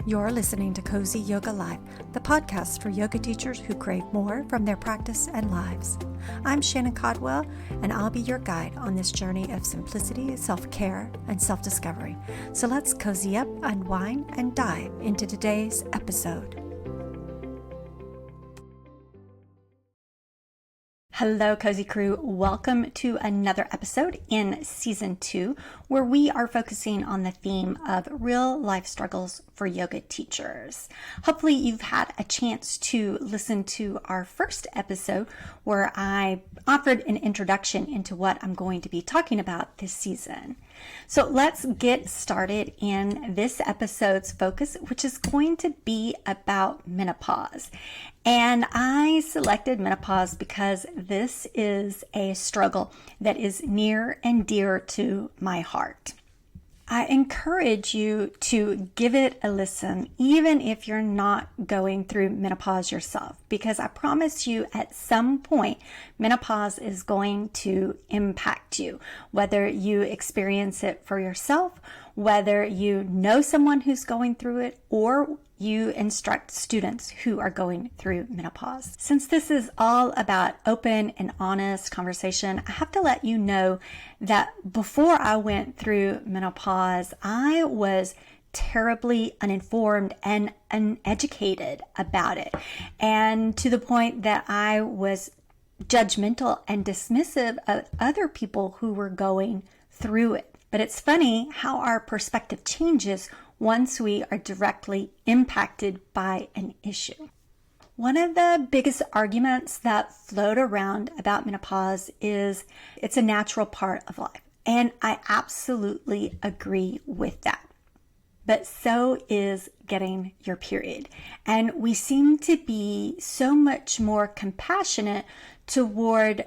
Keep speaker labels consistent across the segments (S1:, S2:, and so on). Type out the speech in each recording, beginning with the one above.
S1: You're listening to Cozy Yoga Life, the podcast for yoga teachers who crave more from their practice and lives. I'm Shannon Codwell, and I'll be your guide on this journey of simplicity, self-care, and self-discovery. So let's cozy up, unwind, and dive into today's episode. Hello, Cozy Crew. Welcome to another episode in Season 2, where we are focusing on the theme of real life struggles for yoga teachers. Hopefully, you've had a chance to listen to our first episode where I offered an introduction into what I'm going to be talking about this season. So let's get started in this episode's focus, which is going to be about menopause. And I selected menopause because this is a struggle that is near and dear to my heart. I encourage you to give it a listen, even if you're not going through menopause yourself, because I promise you at some point, menopause is going to impact you, whether you experience it for yourself, whether you know someone who's going through it, or you instruct students who are going through menopause. Since this is all about open and honest conversation, I have to let you know that before I went through menopause, I was terribly uninformed and uneducated about it. And to the point that I was judgmental and dismissive of other people who were going through it. But it's funny how our perspective changes once we are directly impacted by an issue. One of the biggest arguments that float around about menopause is it's a natural part of life. And I absolutely agree with that. But so is getting your period. And we seem to be so much more compassionate toward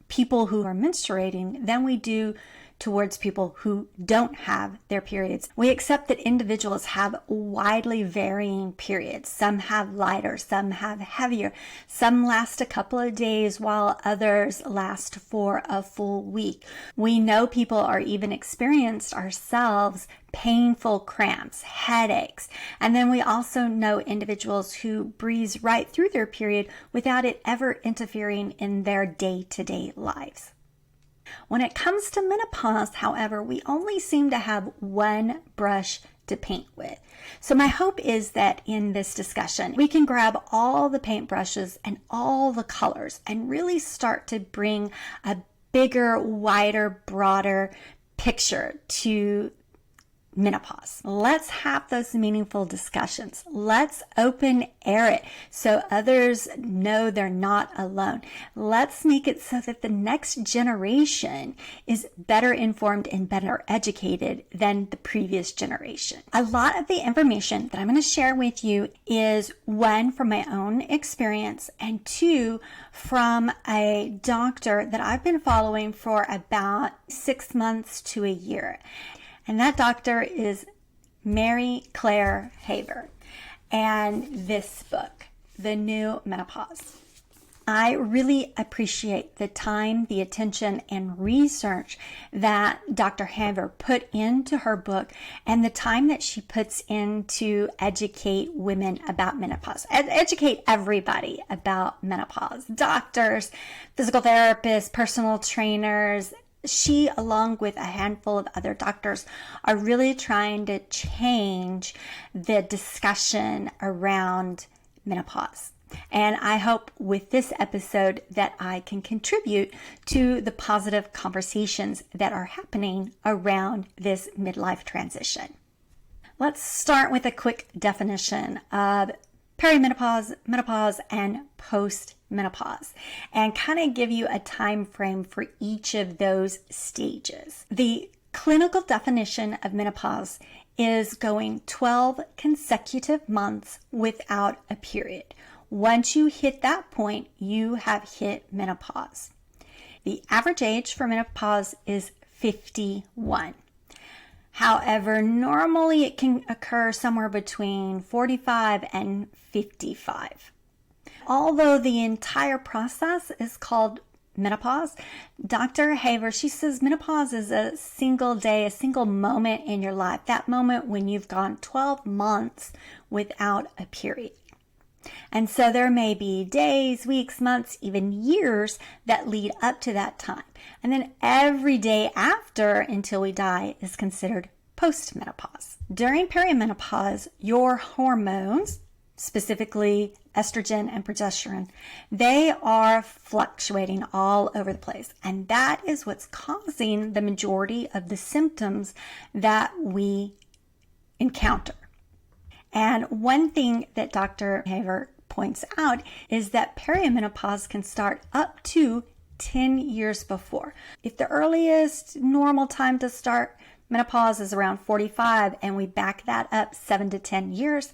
S1: people who are menstruating than we do towards people who don't have their periods. We accept that individuals have widely varying periods. Some have lighter, some have heavier, some last a couple of days while others last for a full week. We know people are even experienced ourselves painful cramps, headaches, and then we also know individuals who breeze right through their period without it ever interfering in their day-to-day lives. When it comes to menopause, however, we only seem to have one brush to paint with. So my hope is that in this discussion, we can grab all the paintbrushes and all the colors and really start to bring a bigger, wider, broader picture to menopause. Let's have those meaningful discussions. Let's open air it so others know they're not alone. Let's make it so that the next generation is better informed and better educated than the previous generation. A lot of the information that I'm going to share with you is one, from my own experience, and two, from a doctor that I've been following for about 6 months to a year. And that doctor is Mary Claire Haver. And this book, The New Menopause. I really appreciate the time, the attention, and research that Dr. Haver put into her book and the time that she puts in to educate women about menopause. Educate everybody about menopause. Doctors, physical therapists, personal trainers. She, along with a handful of other doctors, are really trying to change the discussion around menopause. And I hope with this episode that I can contribute to the positive conversations that are happening around this midlife transition. Let's start with a quick definition of perimenopause, menopause, and postmenopause, and kind of give you a time frame for each of those stages. The clinical definition of menopause is going 12 consecutive months without a period. Once you hit that point, you have hit menopause. The average age for menopause is 51. However, normally it can occur somewhere between 45 and 55. Although the entire process is called menopause, Dr. Haver, she says menopause is a single day, a single moment in your life, that moment when you've gone 12 months without a period. And so there may be days, weeks, months, even years that lead up to that time. And then every day after until we die is considered postmenopause. During perimenopause, your hormones, specifically estrogen and progesterone, they are fluctuating all over the place. And that is what's causing the majority of the symptoms that we encounter. And one thing that Dr. Haver points out is that perimenopause can start up to 10 years before. If the earliest normal time to start menopause is around 45 and we back that up 7 to 10 years,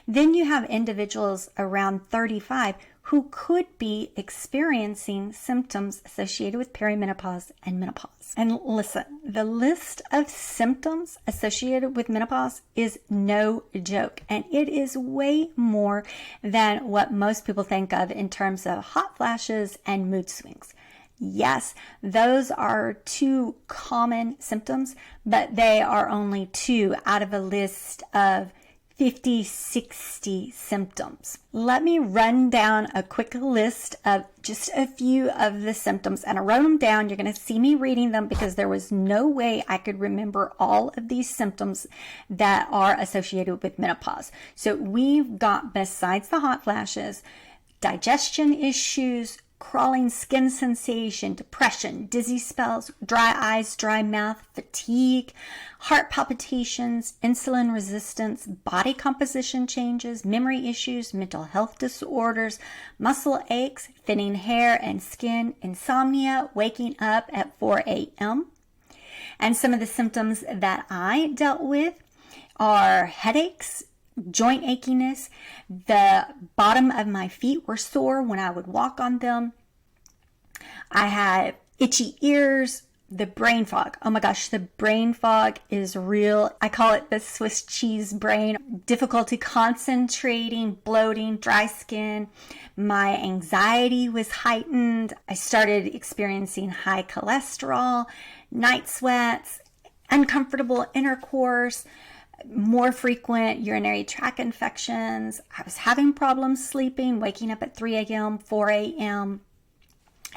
S1: then you have individuals around 35 who could be experiencing symptoms associated with perimenopause and menopause. And listen, the list of symptoms associated with menopause is no joke, and it is way more than what most people think of in terms of hot flashes and mood swings. Yes, those are two common symptoms, but they are only two out of a list of 50, 60 symptoms. Let me run down a quick list of just a few of the symptoms, and I wrote them down. You're going to see me reading them because there was no way I could remember all of these symptoms that are associated with menopause. So we've got, besides the hot flashes, digestion issues, crawling skin sensation, depression, dizzy spells, dry eyes, dry mouth, fatigue, heart palpitations, insulin resistance, body composition changes, memory issues, mental health disorders, muscle aches, thinning hair and skin, insomnia, waking up at 4 a.m. And some of the symptoms that I dealt with are headaches, joint achiness. The bottom of my feet were sore when I would walk on them. I had itchy ears, the brain fog. Oh my gosh, the brain fog is real. I call it the Swiss cheese brain. Difficulty concentrating, bloating, dry skin. My anxiety was heightened. I started experiencing high cholesterol, night sweats, uncomfortable intercourse, more frequent urinary tract infections. I was having problems sleeping, waking up at 3 a.m., 4 a.m.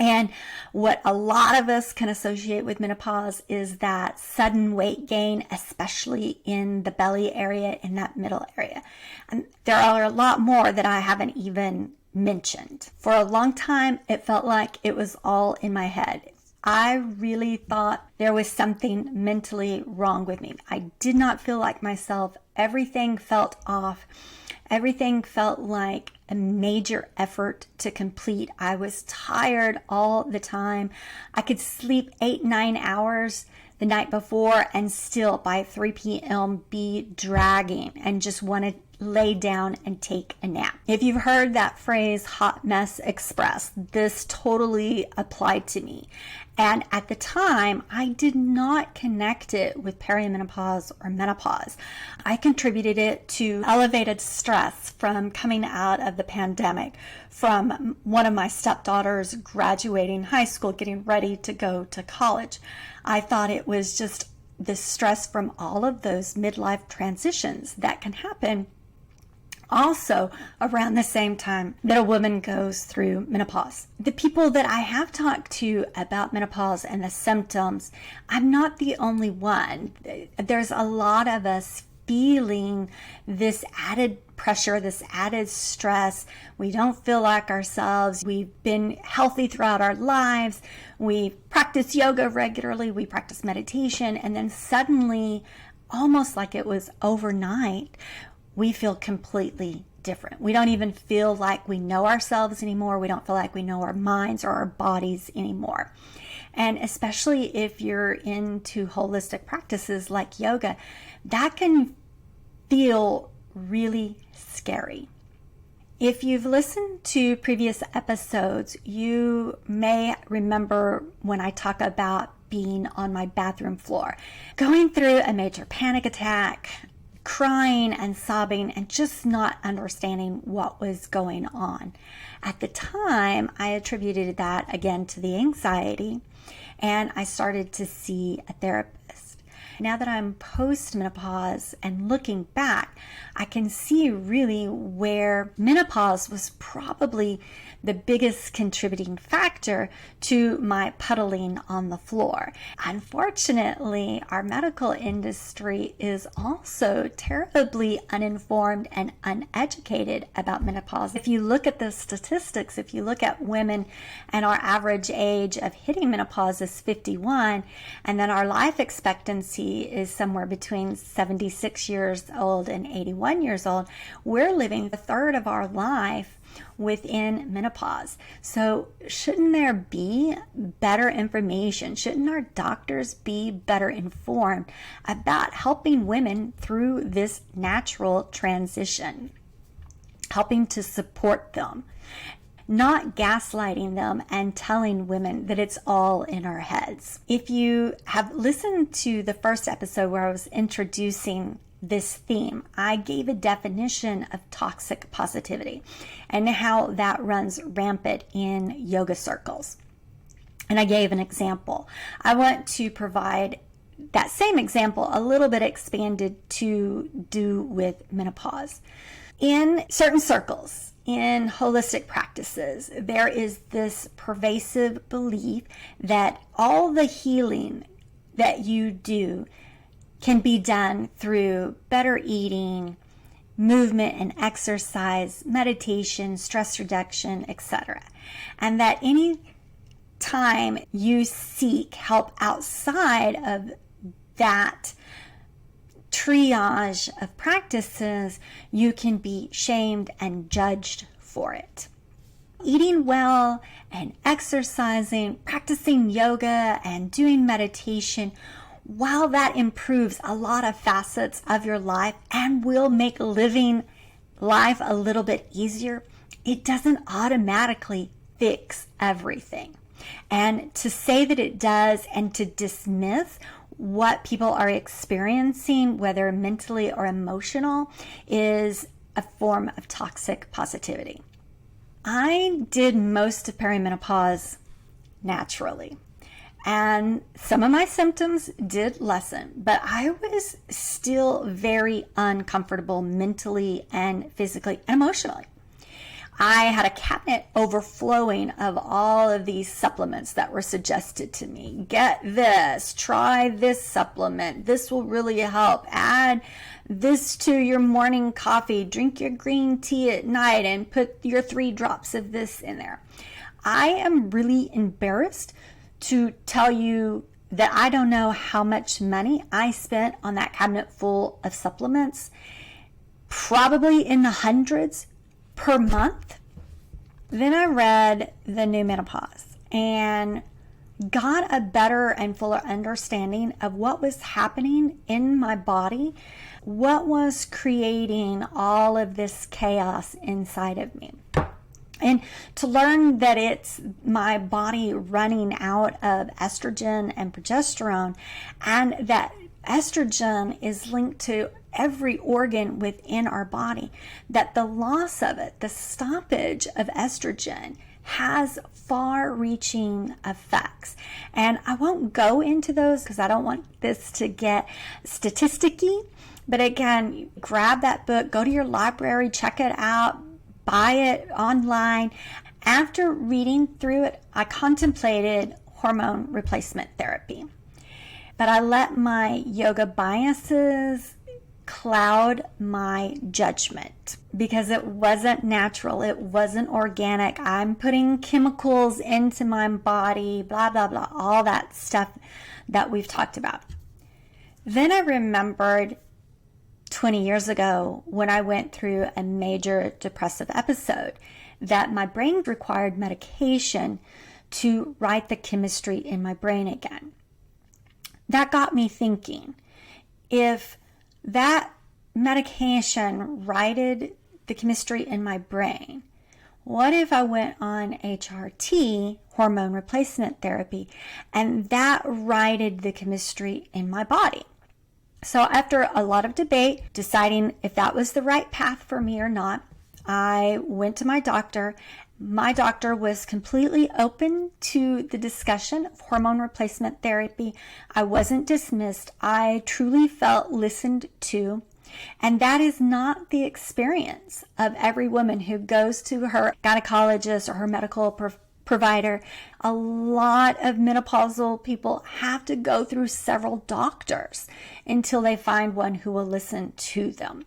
S1: And what a lot of us can associate with menopause is that sudden weight gain, especially in the belly area, in that middle area. And there are a lot more that I haven't even mentioned. For a long time, it felt like it was all in my head. I really thought there was something mentally wrong with me. I did not feel like myself. Everything felt off. Everything felt like a major effort to complete. I was tired all the time. I could sleep 8-9 hours the night before and still by 3 p.m. be dragging and just want to lay down and take a nap. If you've heard that phrase, hot mess express, this totally applied to me. And at the time, I did not connect it with perimenopause or menopause. I contributed it to elevated stress from coming out of the pandemic, from one of my stepdaughters graduating high school, getting ready to go to college. I thought it was just the stress from all of those midlife transitions that can happen also around the same time that a woman goes through menopause. The people that I have talked to about menopause and the symptoms, I'm not the only one. There's a lot of us feeling this added pressure, this added stress. We don't feel like ourselves. We've been healthy throughout our lives. We practice yoga regularly. We practice meditation. And then suddenly, almost like it was overnight, we feel completely different. We don't even feel like we know ourselves anymore. We don't feel like we know our minds or our bodies anymore. And especially if you're into holistic practices like yoga, that can feel really scary. If you've listened to previous episodes, you may remember when I talk about being on my bathroom floor, going through a major panic attack, crying and sobbing and just not understanding what was going on. At the time, I attributed that again to the anxiety, and I started to see a therapist. Now that I'm post-menopause and looking back, I can see really where menopause was probably the biggest contributing factor to my puddling on the floor. Unfortunately, our medical industry is also terribly uninformed and uneducated about menopause. If you look at the statistics, if you look at women and our average age of hitting menopause is 51, and then our life expectancy is somewhere between 76 years old and 81 years old, we're living a third of our life within menopause. So shouldn't there be better information? Shouldn't our doctors be better informed about helping women through this natural transition, helping to support them, not gaslighting them and telling women that it's all in our heads? If you have listened to the first episode where I was introducing this theme, I gave a definition of toxic positivity and how that runs rampant in yoga circles. And I gave an example. I want to provide that same example a little bit expanded to do with menopause. In certain circles, in holistic practices, there is this pervasive belief that all the healing that you do can be done through better eating, movement and exercise, meditation, stress reduction, etc. And that any time you seek help outside of that triage of practices, you can be shamed and judged for it. Eating well and exercising, practicing yoga and doing meditation, while that improves a lot of facets of your life and will make living life a little bit easier, it doesn't automatically fix everything. And to say that it does and to dismiss what people are experiencing, whether mentally or emotional, is a form of toxic positivity. I did most of perimenopause naturally. And some of my symptoms did lessen, but I was still very uncomfortable mentally and physically and emotionally. I had a cabinet overflowing of all of these supplements that were suggested to me. Get this, try this supplement. This will really help. Add this to your morning coffee. Drink your green tea at night and put your 3 drops of this in there. I am really embarrassed to tell you that I don't know how much money I spent on that cabinet full of supplements, probably in the hundreds per month. Then I read The New Menopause and got a better and fuller understanding of what was happening in my body, what was creating all of this chaos inside of me. And to learn that it's my body running out of estrogen and progesterone, and that estrogen is linked to every organ within our body, that the loss of it, the stoppage of estrogen, has far-reaching effects. And I won't go into those because I don't want this to get statisticky. But again, grab that book, go to your library, check it out, buy it online. After reading through it, I contemplated hormone replacement therapy. But I let my yoga biases cloud my judgment because it wasn't natural, it wasn't organic. I'm putting chemicals into my body, blah, blah, blah, all that stuff that we've talked about. Then I remembered 20 years ago when I went through a major depressive episode that my brain required medication to write the chemistry in my brain again. That got me thinking, if that medication righted the chemistry in my brain, what if I went on HRT, hormone replacement therapy, and that righted the chemistry in my body? So after a lot of debate, deciding if that was the right path for me or not, I went to my doctor. My doctor was completely open to the discussion of hormone replacement therapy. I wasn't dismissed. I truly felt listened to. And that is not the experience of every woman who goes to her gynecologist or her medical provider. A lot of menopausal people have to go through several doctors until they find one who will listen to them.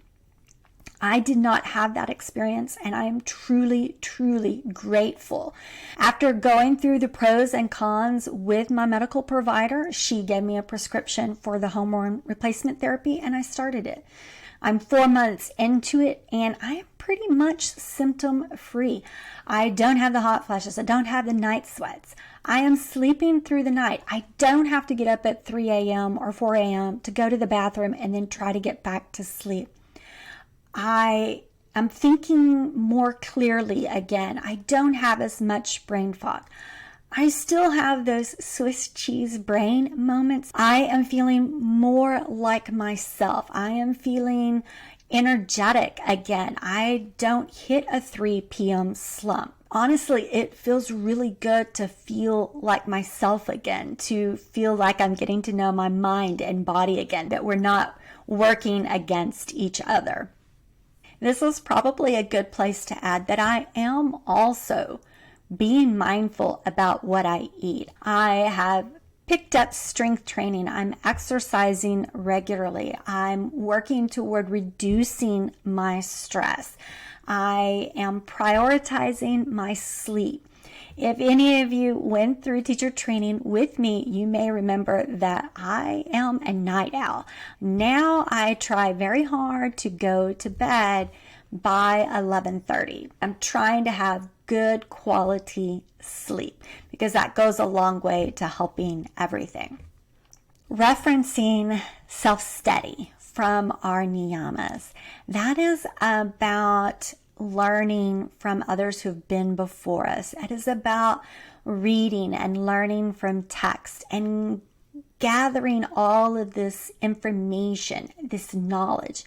S1: I did not have that experience, and I am truly, truly grateful. After going through the pros and cons with my medical provider, she gave me a prescription for the hormone replacement therapy, and I started it. I'm 4 months into it, and I am pretty much symptom-free. I don't have the hot flashes. I don't have the night sweats. I am sleeping through the night. I don't have to get up at 3 a.m. or 4 a.m. to go to the bathroom and then try to get back to sleep. I am thinking more clearly again. I don't have as much brain fog. I still have those Swiss cheese brain moments. I am feeling more like myself. I am feeling energetic again. I don't hit a 3 p.m. slump. Honestly, it feels really good to feel like myself again, to feel like I'm getting to know my mind and body again, that we're not working against each other. This is probably a good place to add that I am also being mindful about what I eat. I have picked up strength training. I'm exercising regularly. I'm working toward reducing my stress. I am prioritizing my sleep. If any of you went through teacher training with me, you may remember that I am a night owl. Now I try very hard to go to bed by 11:30. I'm trying to have good quality sleep because that goes a long way to helping everything. Referencing self-study from our niyamas, that is about learning from others who've been before us. It is about reading and learning from text and gathering all of this information, this knowledge.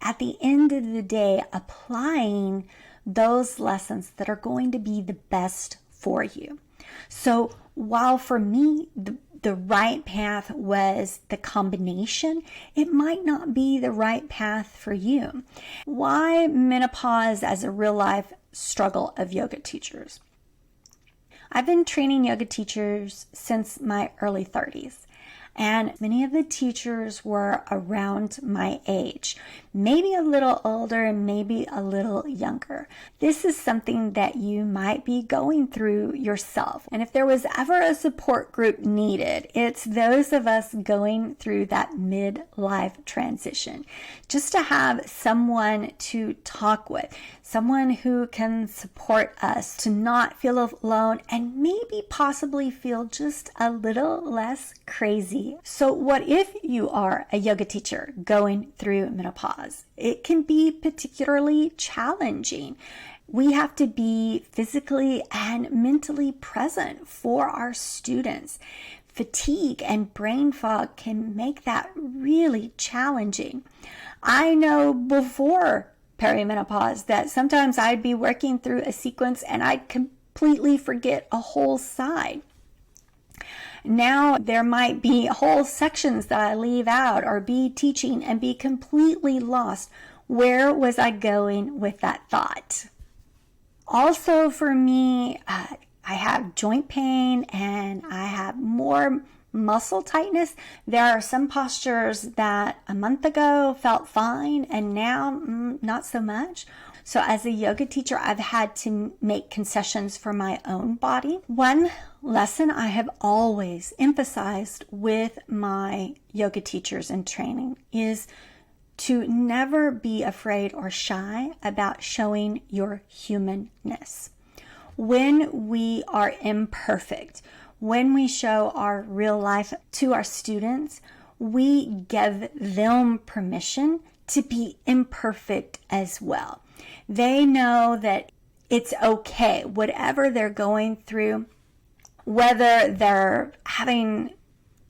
S1: At the end of the day, applying those lessons that are going to be the best for you. So while for me, the right path was the combination, it might not be the right path for you. Why menopause as a real life struggle of yoga teachers? I've been training yoga teachers since my early 30s. And many of the teachers were around my age, maybe a little older and maybe a little younger. This is something that you might be going through yourself. And if there was ever a support group needed, it's those of us going through that midlife transition. Just to have someone to talk with, someone who can support us, to not feel alone and maybe possibly feel just a little less crazy. So what if you are a yoga teacher going through menopause? It can be particularly challenging. We have to be physically and mentally present for our students. Fatigue and brain fog can make that really challenging. I know before perimenopause that sometimes I'd be working through a sequence and I'd completely forget a whole side. Now there might be whole sections that I leave out or be teaching and be completely lost. Where was I going with that thought? Also for me, I have joint pain and I have more muscle tightness. There are some postures that a month ago felt fine and now not so much. So as a yoga teacher, I've had to make concessions for my own body. One lesson I have always emphasized with my yoga teachers in training is to never be afraid or shy about showing your humanness. When we are imperfect, when we show our real life to our students, we give them permission to be imperfect as well. They know that it's okay, whatever they're going through, whether they're having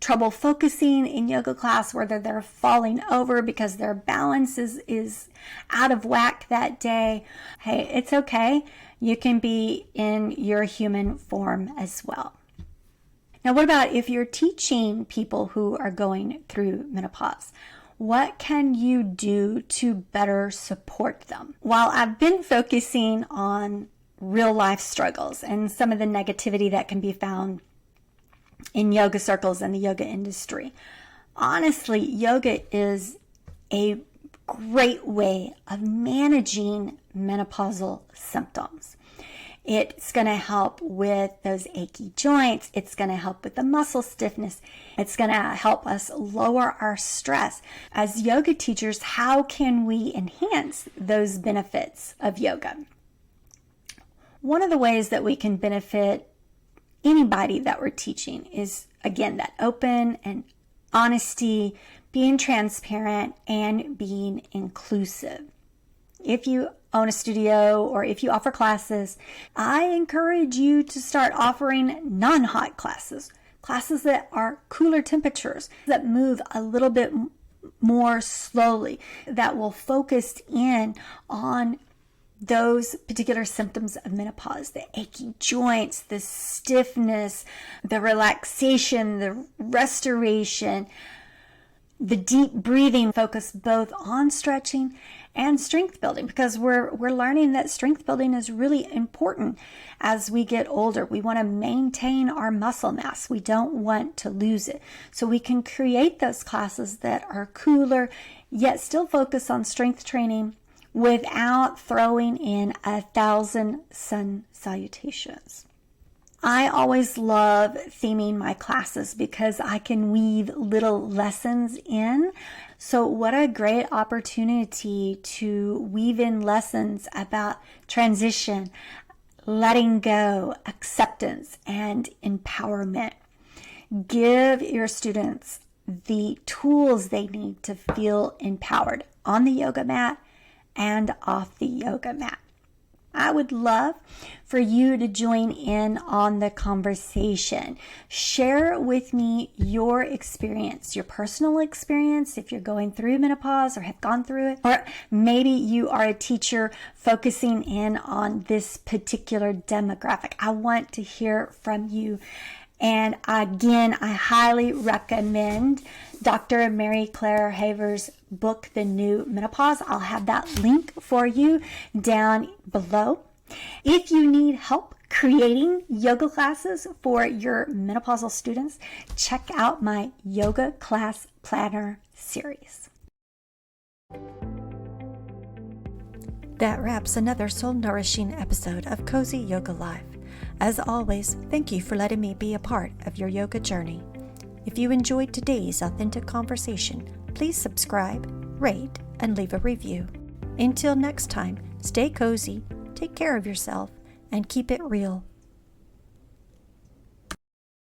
S1: trouble focusing in yoga class, whether they're falling over because their balance is out of whack that day, hey, it's okay. You can be in your human form as well. Now, what about if you're teaching people who are going through menopause? What can you do to better support them? While I've been focusing on real life struggles and some of the negativity that can be found in yoga circles and the yoga industry, honestly, yoga is a great way of managing menopausal symptoms. It's going to help with those achy joints. It's going to help with the muscle stiffness. It's going to help us lower our stress. As yoga teachers, how can we enhance those benefits of yoga? One of the ways that we can benefit anybody that we're teaching is, again, that open and honesty, being transparent, and being inclusive. If you own a studio or if you offer classes, I encourage you to start offering non-hot classes that are cooler temperatures, that move a little bit more slowly, that will focus in on those particular symptoms of menopause, the achy joints, the stiffness, the relaxation, the restoration, the deep breathing, focus both on stretching and strength building, because we're learning that strength building is really important as we get older. We want to maintain our muscle mass. We don't want to lose it. So we can create those classes that are cooler, yet still focus on strength training without throwing in 1,000 sun salutations. I always love theming my classes because I can weave little lessons in. So what a great opportunity to weave in lessons about transition, letting go, acceptance, and empowerment. Give your students the tools they need to feel empowered on the yoga mat and off the yoga mat. I would love for you to join in on the conversation. Share with me your experience, your personal experience, if you're going through menopause or have gone through it, or maybe you are a teacher focusing in on this particular demographic. I want to hear from you. And again, I highly recommend Dr. Mary Claire Haver's book, The New Menopause. I'll have that link for you down below. If you need help creating yoga classes for your menopausal students, check out my yoga class planner series. That wraps another soul-nourishing episode of Cozy Yoga Life. As always, thank you for letting me be a part of your yoga journey. If you enjoyed today's authentic conversation, please subscribe, rate, and leave a review. Until next time, stay cozy, take care of yourself, and keep it real.